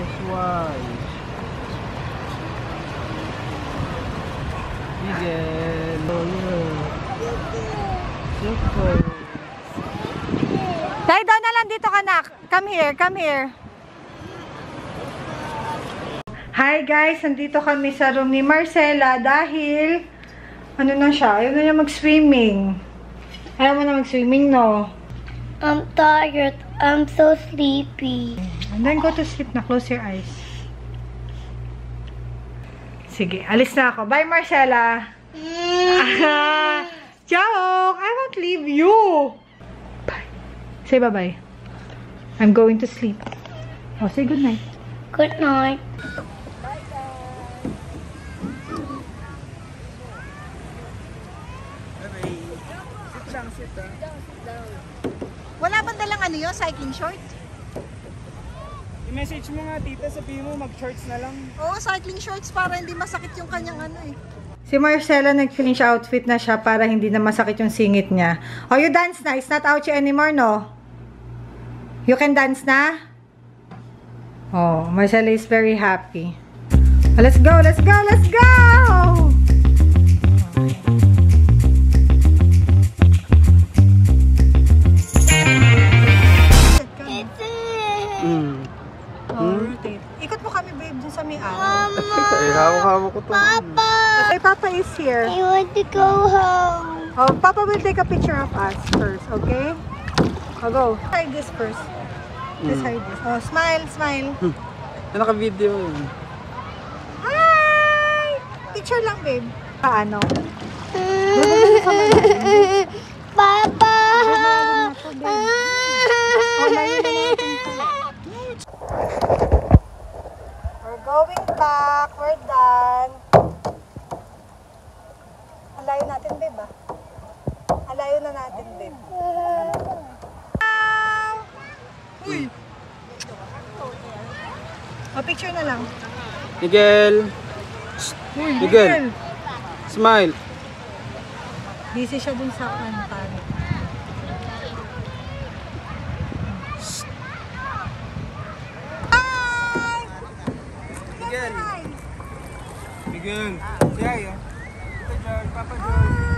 That's why. Miguel. Oh, yeah. Super. Dahil daw na lang dito ka, nak. Come here, come here. Hi guys, nandito kami sa room ni Marcela dahil ano na siya, ayaw na niya mag-swimming. Ayaw mo na mag-swimming, no? I'm tired. I'm so sleepy. And then go to sleep na. Close your eyes. Sige, alis na ako. Bye, Marcela. Joke! I won't leave you. Bye. Say bye-bye. I'm going to sleep. Oh, say good night. Good night. Wala bang dalang ano yun? Cycling shorts? I-message mo nga tita, sabihin mo mag-shorts na lang. Oo, cycling shorts para hindi masakit yung kanyang ano eh. Si Marcela nag-finish outfit na siya para hindi na masakit yung singit niya. Oh, you dance na. It's not ouchie anymore, no? You can dance na? Oh, Marcela is very happy. Oh, let's go, let's go, let's go! Ikot mo kami, babe, dun sa may araw. Eh, hawak-hawak ko to. Papa! Okay, Papa is here. I want to go home. Oh, Papa will take a picture of us first, okay? I'll go. Hide this first. Just hide this. Oh, smile, smile. Naka-video yun. Hi! Picture lang, babe. Paano? Papa! We're going back. We're done. Alayo natin, babe, ah. Alayo na natin, babe. Uy! O, picture na lang. Miguel. Uy, Miguel. Smile. Busy siya dun sa kantan. Hi! Miguel. Miguel. Si Ayo. Tita George, Papa George.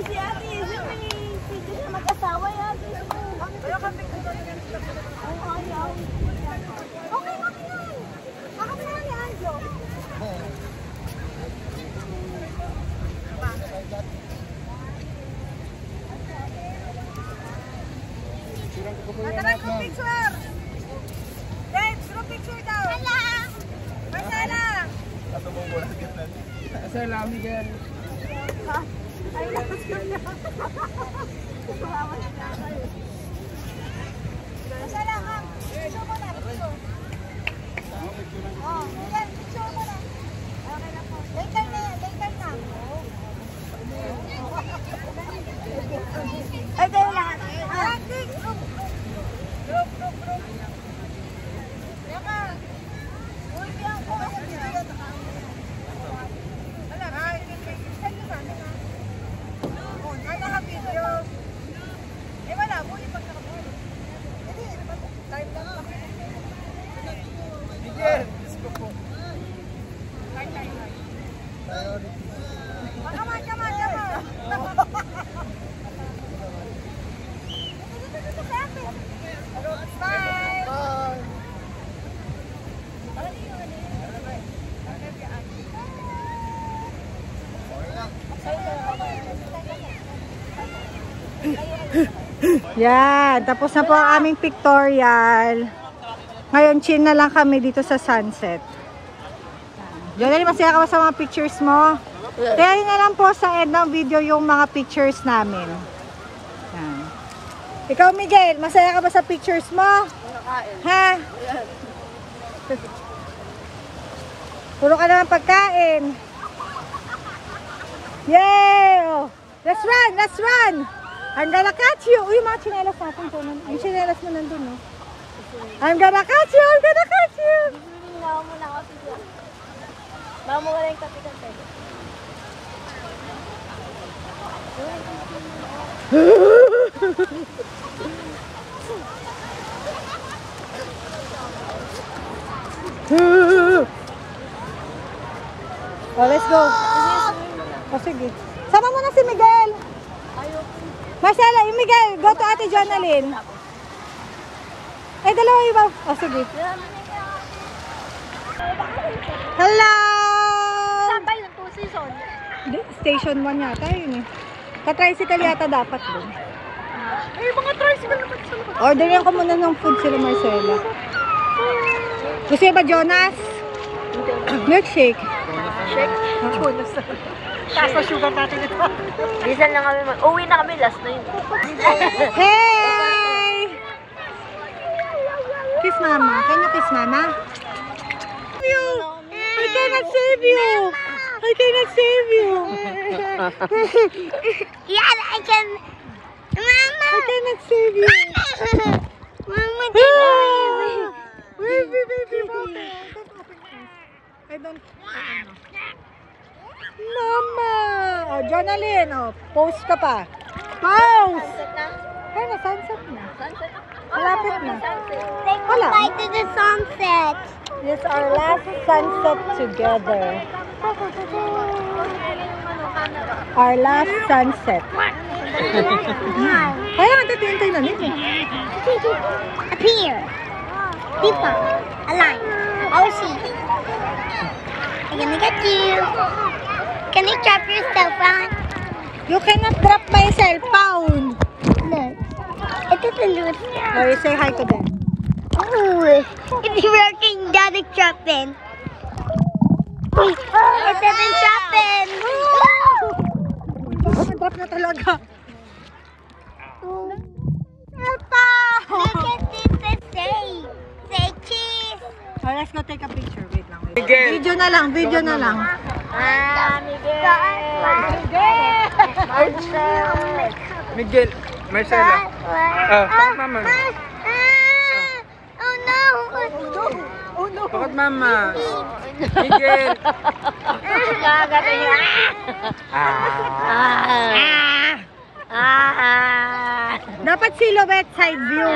Si Ate, isip mo hindi siya mag-asawa yan. Ayaw kami kumain. Oo, ayaw. Okay, okay yan. Baka mo naman ni Anjo. Tara, group picture. Dave, group picture daw. Marcela. Marcela, Miguel. Ay, lakas ko niya. Marcela, ha? Picture mo na, picture. Oh, Miguel, picture mo na. Okay na po. Later na yan, later na. Ay, kayo lahat. Practice. Group. Kaya ka. Uy, biyang ko. Alam, ay, send mo sa amin, ha? Oh, ay, naka-video. Eh, wala. Muli pag naka-video. Hindi, time lang. Miguel. Disco po. Come on. Bye. Yan, tapos na po ang aming pictorial. Ngayon, chill na lang kami dito sa sunset. Johnny, masaya ka ba sa mga pictures mo? Kaya na lang po sa end ng video yung mga pictures namin. Yan. Ikaw, Miguel, masaya ka ba sa pictures mo? Ha? Puro ka naman pagkain. Yay! Oh. Let's run! Let's run! I'm gonna catch you. Uy, mga tsinelas natin po. Yung tsinelas mo nandun, no? I'm gonna catch you. I'm gonna catch you. Hinawa mo na kasi siya. Baka mo wala yung kapitan. Oh, let's go. Oh, sige. Sama mo na si Miguel. Marcela, yung Miguel, go to Ate Jonalyn. Eh, dalawa iba. Oh, sige. Hello! Saan ba yung 2 season? Station 1 yata yun eh. Ka-tricycle yata dapat doon. Ay, mga tricycle naman sa loob. Orderin ko muna ng food sila Marcela. Gusto niya ba Jonas? Milkshake. Shake? Jonas. Kaso sugar natin ito. Diesel lang kami. Uwi na kami last na yun. Hey! Kiss mama. Can you kiss mama? You! I cannot save you! I cannot save you! Yeah, I can. Mama! I cannot save you! Mama, Baby, baby, baby! I don't... Mama! Oh, Jonalyn, oh. Pose ka pa. Pose! Sunset na? Ay, na sunset na. Sunset na? Malapit na. Say Wala. goodbye to the sunset. This is our last sunset together. Our last sunset. Kaya nga tatintay na nito. Appear. People. Align. Oh, see. I'm gonna get you. Can you drop your cell phone? You cannot drop my cell phone. No. It doesn't do it. Oh, you say hi to them. Ooh. It's working. Daddy dropping. It doesn't dropping. Drop na talaga. Look at this. Say cheese. Oh, let's go take a picture. Wait lang. Wait. Miguel. Video na lang. Video na lang. Miguel. Marcela. Mama. Oh no! Oh no. Bakit mama? Miguel. Kagata niya. Dapat silhouette side view.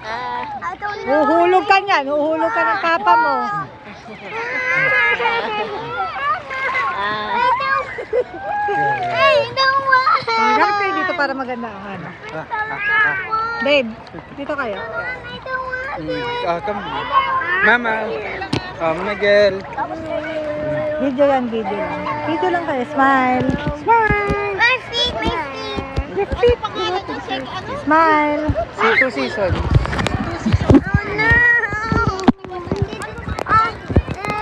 I don't know. Uhulog ka niyan. Uhulog ka ng papa mo. I don't want. Maghanap kayo dito para maganda ang ano. Babe, dito kayo. I don't want. Come. Mama. Miguel. Video lang, video lang. Video lang kayo. Smile. Smile. My feet, my feet. Your feet. Smile. Two season. Oh no.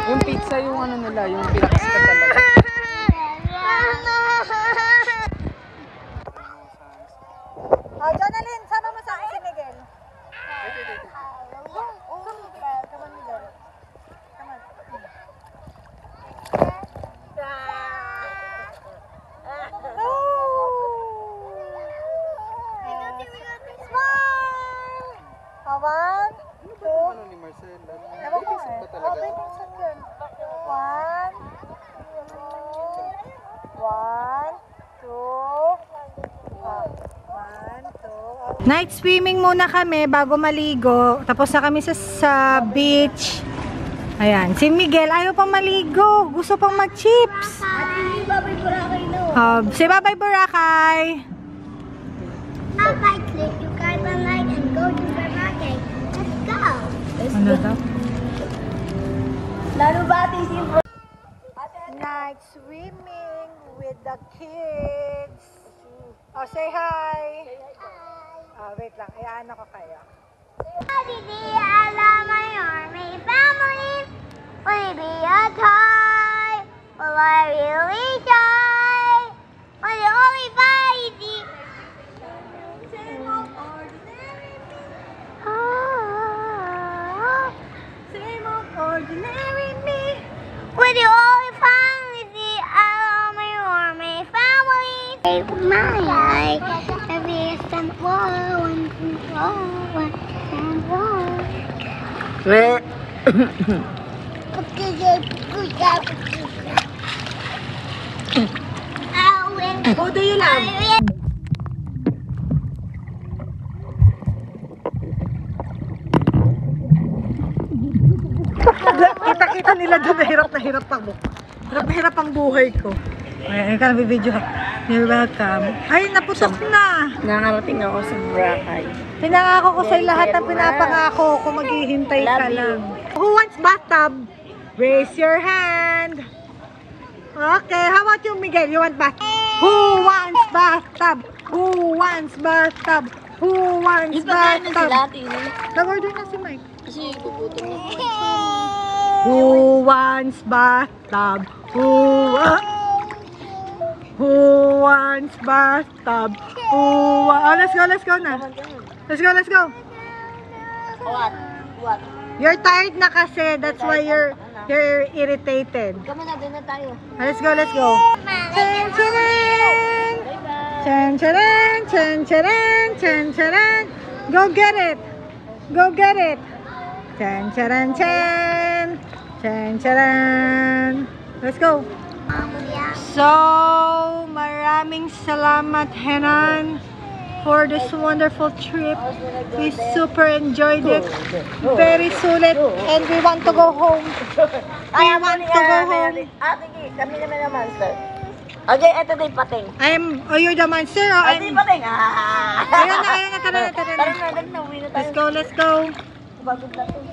Yung pizza yung ano nila, yung pinakis ka talaga. Oh, Jonalyn, sama mo sa akin si Miguel. Come on, Miguel. Come on. Smile! One, two. Ano ni Marcela? Ewan ko Naisip eh. ko talaga. May pinsan yun. One, two. Night swimming muna kami bago maligo. Tapos na kami sa beach. Ayan. Si Miguel ayaw pang maligo. Gusto pang mag-chips. Si Babay Boracay. Bye, click you guys on like and go to the market. Let's go. Ano daw? Lalo ba si Night swimming with the kids. Oh, say hi. Oh, wait lang. Ayaan ako kayo. Didi, alam my army family. Will it be a tie? Will I really die? Will it only buy the Same old ordinary me. Will you only finally see I love my army family? My every stand one and one. Who do you love? Kita-kita nila doon na hirap ako. Hirap na hirap ang buhay ko. Ay, ka nabibidyo ha. You're welcome. Ay, naputok na. Nakarating ako sa Boracay. Pinangako ko sa lahat ng pinapangako ko. Maghihintay ka lang. Who wants bathtub? Raise your hand. Okay, how about you, Miguel? You want bathtub? Who wants bathtub? Who wants bathtub? Who wants bathtub? Nag-order na si Mike. Kasi gugutom na po. Who wants bathtub? Who wants bathtub? Oh, let's go na. Let's go. What? You're tired na kasi, that's why you're irritated. Come on, na tayo. Let's go. Chan charan. Go get it. Chan charan. Let's go. So, maraming salamat, Henan, for this wonderful trip. We super enjoyed it. Very sulit. And we want to go home. Ate, kami naman ang monster. Okay, eto din pating. You're the monster? Or Ate, pating. Ayun na, tara na. Tara na, uwi na tayo. Let's go. Pagod na to.